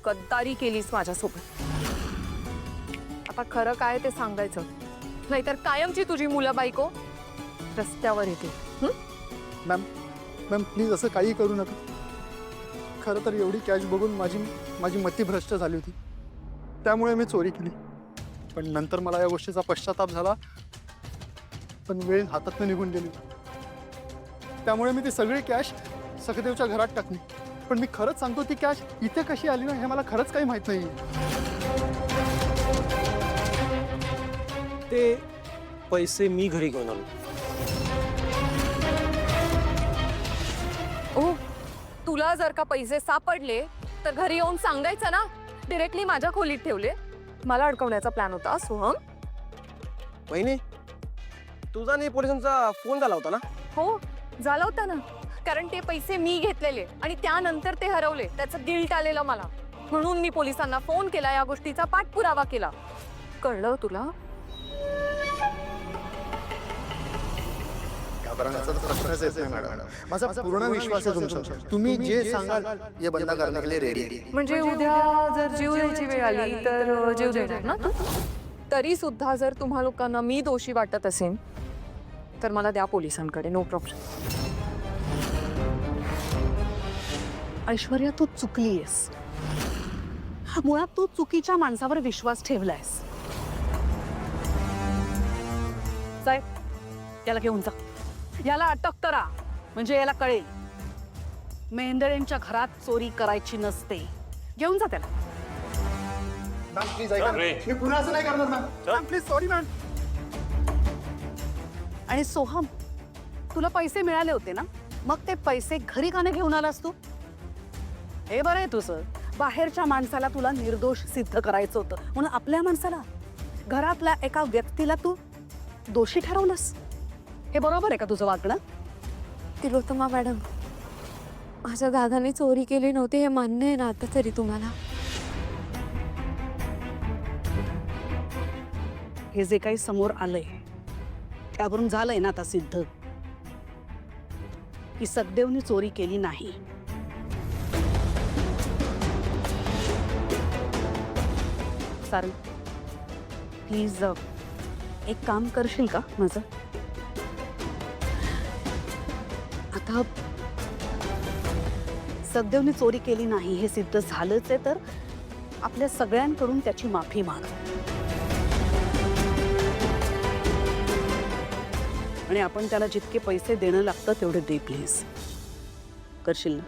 गद्दारी केलीस माझ्यासोबत. आता खरं काय ते सांगायचं, नाहीतर कायमची तुझी मुलं बायको रस्त्यावर येते. मॅम मॅम प्लीज असं काही करू नका. खरं तर एवढी कॅश बघून माझी मती भ्रष्ट झाली होती, त्यामुळे मी चोरी केली. पण नंतर मला या गोष्टीचा पश्चाताप झाला, पण वेळ हातातून निघून गेली. त्यामुळे मी ती सगळी कॅश सखदेवच्या घरात टाकली. पण मी खरंच सांगतो, ती कॅश इथे कशी आली ना हे मला खरंच काही माहित नाही. ते पैसे मी घरी घेऊन आलो. ओ, तुला जर का पैसे सापडले तर घरी येऊन सांगायचं ना. डिरेक्टली माझ्या खोलीत ठेवले. मला अडकवण्याचा प्लॅन होता सोहम. वहिनी, तुझा नाही पोलिसांचा फोन झाला होता ना? हो, झाला होता ना. कारण ते पैसे मी घेतलेले आणि त्यानंतर ते हरवले. त्याचं गिल्ट आलेलं मला, म्हणून मी पोलिसांना फोन केला, या गोष्टीचा पाठपुरावा केला. कळलं तुला? माझा पूर्ण विश्वास आहे तुमच्यावर. तुम्ही जे सांगाल हे बंद करण्याके लिए रेडी आहे. म्हणजे उद्या जर जीव द्यायची वेळ आली तर जीव देणार ना? तरी सुद्धा जर तुम्हा लोकांना मी दोषी वाटत असेल तर मला द्या पोलिसांकडे, नो प्रॉब्लेम. ऐश्वर्या, तू चुकलीयस. मुळात तू चुकीच्या माणसावर विश्वास ठेवलायस. साहेब, याला घेऊन जा. याला अटक करा, म्हणजे याला कळेल मेंढरेंच्या घरात चोरी करायची नसते. घेऊन जा त्याला. मॅम प्लीज ऐका, मी पुन्हा असं नाही करणार. Ma'am please, sorry ma'am. आणि सोहम, तुला पैसे मिळाले होते ना, मग ते पैसे घरी का नाही घेऊन आलास तू? हे बरं आहे तुझं. बाहेरच्या माणसाला तुला निर्दोष सिद्ध करायचं होतं, म्हणून आपल्या माणसाला, घरातल्या एका व्यक्तीला तू दोषी ठरवलंस. हे बरोबर आहे का तुझं वागणं? तिलोत्तमा मॅडम, माझ्या दादाने चोरी केली नव्हती हे मान्य आहे ना आता तरी तुम्हाला? हे जे काही समोर आलंय त्यावरून झालंय ना आता सिद्ध की सखदेवने चोरी केली नाही. सारंग, प्लीज एक काम करशील का माझं? आता सखदेवने चोरी केली नाही हे सिद्ध झालंच आहे, तर आपल्या सगळ्यांकडून त्याची माफी माग आणि आपण त्याला जितके पैसे देणं लागतं तेवढे दे प्लीज. करशील ना?